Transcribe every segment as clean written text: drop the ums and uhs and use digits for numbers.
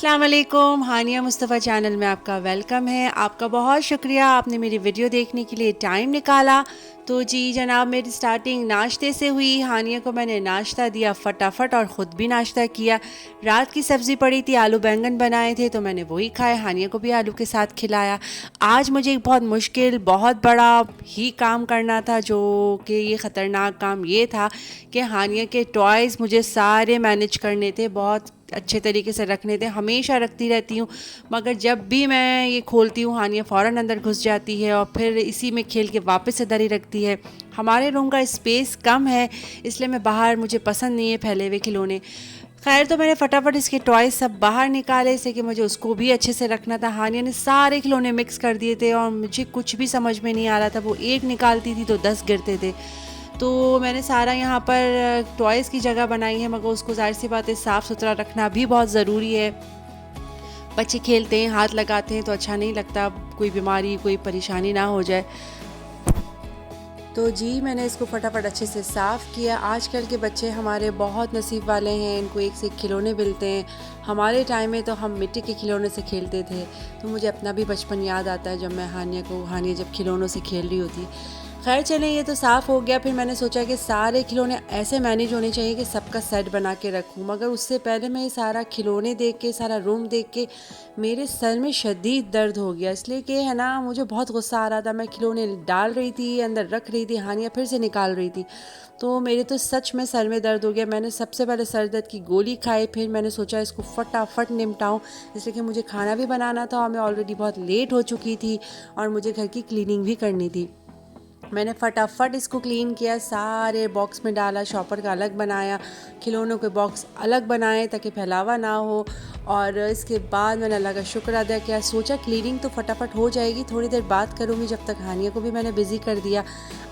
अस्सलाम वालेकुम, हानिया मुस्तफ़ा चैनल में आपका वेलकम है। आपका बहुत शुक्रिया, आपने मेरी वीडियो देखने के लिए टाइम निकाला। तो जी जनाब, मेरी स्टार्टिंग नाश्ते से हुई। हानिया को मैंने नाश्ता दिया फटाफट और ख़ुद भी नाश्ता किया। रात की सब्ज़ी पड़ी थी, आलू बैंगन बनाए थे तो मैंने वही खाए। हानिया को भी आलू के साथ खिलाया। आज मुझे एक बहुत मुश्किल, बहुत बड़ा ही काम करना था, जो कि ये ख़तरनाक काम ये था कि हानिया के टॉयज़ मुझे सारे मैनेज करने थे, बहुत अच्छे तरीके से रखने थे। हमेशा रखती रहती हूँ, मगर जब भी मैं ये खोलती हूँ हानिया फ़ौरन अंदर घुस जाती है और फिर इसी में खेल के वापस इधर ही रखती है। हमारे रूम का स्पेस कम है, इसलिए मैं बाहर, मुझे पसंद नहीं है फैले हुए खिलौने। खैर, तो मैंने फटाफट इसके टॉयज़ सब बाहर निकाले, इससे कि मुझे उसको भी अच्छे से रखना था। हानिया ने सारे खिलौने मिक्स कर दिए थे और मुझे कुछ भी समझ में नहीं आ रहा था। वो एक निकालती थी तो 10 गिरते थे। तो मैंने सारा यहाँ पर टॉयज़ की जगह बनाई है, मगर उसको ज़ाहिर सी बात है साफ़ सुथरा रखना भी बहुत ज़रूरी है। बच्चे खेलते हैं, हाथ लगाते हैं तो अच्छा नहीं लगता, कोई बीमारी, कोई परेशानी ना हो जाए। तो जी मैंने इसको फटाफट अच्छे से साफ़ किया। आजकल के बच्चे हमारे बहुत नसीब वाले हैं, इनको एक से एक खिलौने मिलते हैं। हमारे टाइम में तो हम मिट्टी के खिलौने से खेलते थे। तो मुझे अपना भी बचपन याद आता है, जब मैं हानिया जब खिलौनों से खेल रही होती। खैर चलें, ये तो साफ़ हो गया। फिर मैंने सोचा कि सारे खिलौने ऐसे मैनेज होने चाहिए कि सबका सेट बना के रखूं। मगर उससे पहले मैं ये सारा खिलौने देख के, सारा रूम देख के मेरे सर में शदीद दर्द हो गया। इसलिए कि है ना, मुझे बहुत गुस्सा आ रहा था। मैं खिलौने डाल रही थी, अंदर रख रही थी, हानिया फिर से निकाल रही थी। तो मेरे तो सच में सर में दर्द हो गया। मैंने सबसे पहले सर दर्द की गोली खाई, फिर मैंने सोचा इसको फटाफट निपटाऊं, इसलिए कि मुझे खाना भी बनाना था और मैं ऑलरेडी बहुत लेट हो चुकी थी और मुझे घर की क्लीनिंग भी करनी थी। मैंने फटाफट इसको क्लीन किया, सारे बॉक्स में डाला, शॉपर का अलग बनाया, खिलौनों के बॉक्स अलग बनाए ताकि फैलावा ना हो। और इसके बाद मैंने अल्लाह का शुक्र अदा किया। सोचा क्लीनिंग तो फटाफट हो जाएगी, थोड़ी देर बात करूँगी, जब तक हानिया को भी मैंने बिज़ी कर दिया।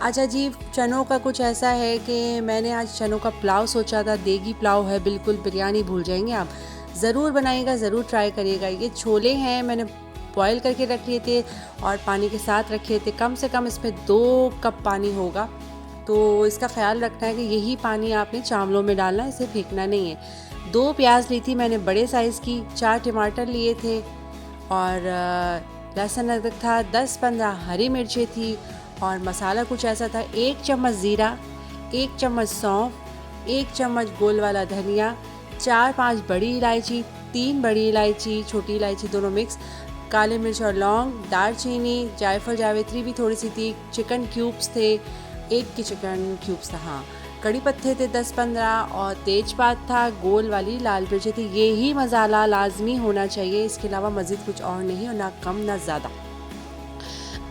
अच्छा जी, चनों का कुछ ऐसा है कि मैंने आज चनों का पुलाव सोचा था। देगी पुलाव है, बिल्कुल बिरयानी भूल जाएंगे आप। ज़रूर बनाइएगा, ज़रूर ट्राई करिएगा। ये छोले हैं, मैंने बॉयल करके रख लिए थे और पानी के साथ रखे थे। कम से कम इसमें 2 कप पानी होगा। तो इसका ख्याल रखना है कि यही पानी आपने चावलों में डालना है, इसे फेंकना नहीं है। 2 प्याज ली थी मैंने बड़े साइज़ की, 4 टमाटर लिए थे और लहसुन अदरक था, 10-15 हरी मिर्चें थी। और मसाला कुछ ऐसा था, 1 चम्मच ज़ीरा, 1 चम्मच सौंफ, 1 चम्मच गोल वाला धनिया, 4-5 बड़ी इलायची, 3 बड़ी इलायची, छोटी इलायची दोनों मिक्स, काले मिर्च और लौंग, दालचीनी, जायफल जावित्री भी थोड़ी सी थी, चिकन क्यूब्स थे, 1 के चिकन क्यूब्स था, हाँ, कड़ी पत्ते थे 10-15 और तेजपात था, गोल वाली लाल मिर्ची थी। ये ही मसाला लाजमी होना चाहिए, इसके अलावा मज़ीद कुछ और नहीं, और ना कम ना ज़्यादा।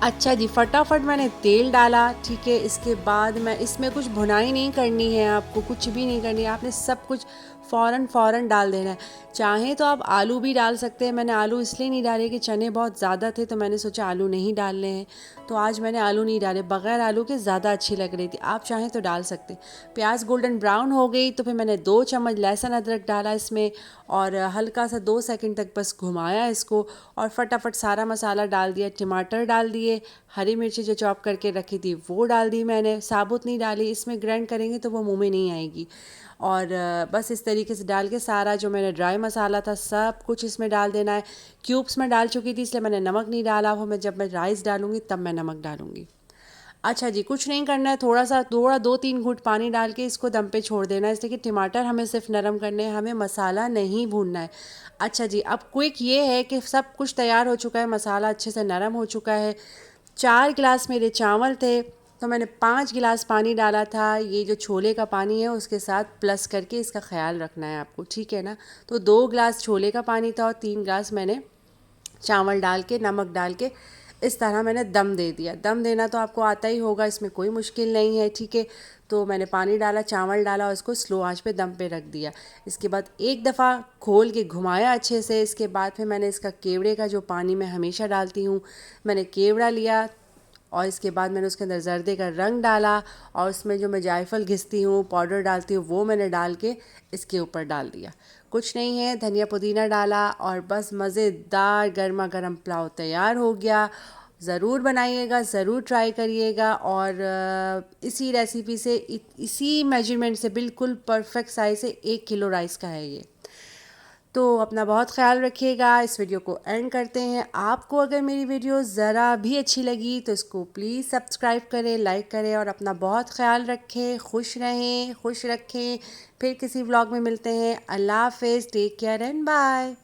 अच्छा जी, फटाफट मैंने तेल डाला, ठीक है। इसके बाद मैं इसमें कुछ भुनाई नहीं करनी है, आपको कुछ भी नहीं करनी है, आपने सब कुछ फ़ौरन डाल देना है। चाहें तो आप आलू भी डाल सकते हैं। मैंने आलू इसलिए नहीं डाले कि चने बहुत ज़्यादा थे, तो मैंने सोचा आलू नहीं डालने हैं, तो आज मैंने आलू नहीं डाले। बग़ैर आलू के ज़्यादा अच्छी लग रही थी, आप चाहें तो डाल सकते हैं। प्याज गोल्डन ब्राउन हो गई तो फिर मैंने 2 चम्मच लहसुन अदरक डाला इसमें और हल्का सा 2 सेकंड तक बस घुमाया इसको और फटाफट सारा मसाला डाल दिया। टमाटर डाल दिए, हरी मिर्ची जो चॉप करके रखी थी वो डाल दी मैंने, साबुत नहीं डाली, इसमें ग्राइंड करेंगे तो वो मुंह में नहीं आएगी। और बस इस तरीके से डाल के सारा जो मैंने ड्राई मसाला था सब कुछ इसमें डाल देना है। क्यूब्स में डाल चुकी थी इसलिए मैंने नमक नहीं डाला, वो मैं जब मैं राइस डालूंगी तब मैं नमक डालूंगी। अच्छा जी, कुछ नहीं करना है, थोड़ा 2-3 घूंट पानी डाल के इसको दम पे छोड़ देना है, इसलिए कि टमाटर हमें सिर्फ नरम करने हैं, हमें मसाला नहीं भूनना है। अच्छा जी, अब क्विक ये है कि सब कुछ तैयार हो चुका है, मसाला अच्छे से नरम हो चुका है। 4 गिलास मेरे चावल थे तो मैंने 5 गिलास पानी डाला था। ये जो छोले का पानी है उसके साथ प्लस करके इसका ख्याल रखना है आपको, ठीक है ना। तो 2 गिलास छोले का पानी था और 3 गिलास मैंने चावल डाल के, नमक डाल के इस तरह मैंने दम दे दिया। दम देना तो आपको आता ही होगा, इसमें कोई मुश्किल नहीं है, ठीक है। तो मैंने पानी डाला, चावल डाला और इसको स्लो आंच पे दम पे रख दिया। इसके बाद एक दफ़ा खोल के घुमाया अच्छे से। इसके बाद फिर मैंने इसका केवड़े का जो पानी मैं हमेशा डालती हूँ, मैंने केवड़ा लिया और इसके बाद मैंने उसके अंदर ज़र्दे का रंग डाला और उसमें जो मैं जायफल घिसती हूँ, पाउडर डालती हूँ, वो मैंने डाल के इसके ऊपर डाल दिया। कुछ नहीं है, धनिया पुदीना डाला और बस मज़ेदार गर्मा गर्म पुलाव तैयार हो गया। ज़रूर बनाइएगा, ज़रूर ट्राई करिएगा। और इसी रेसिपी से, इसी मेजरमेंट से, बिल्कुल परफेक्ट साइज़ से 1 किलो राइस का है ये। तो अपना बहुत ख्याल रखिएगा। इस वीडियो को एंड करते हैं। आपको अगर मेरी वीडियो ज़रा भी अच्छी लगी तो इसको प्लीज़ सब्सक्राइब करें, लाइक करें और अपना बहुत ख्याल रखें। खुश रहें, खुश रखें। फिर किसी व्लॉग में मिलते हैं। अल्लाह हाफ़िज़, टेक केयर एंड बाय।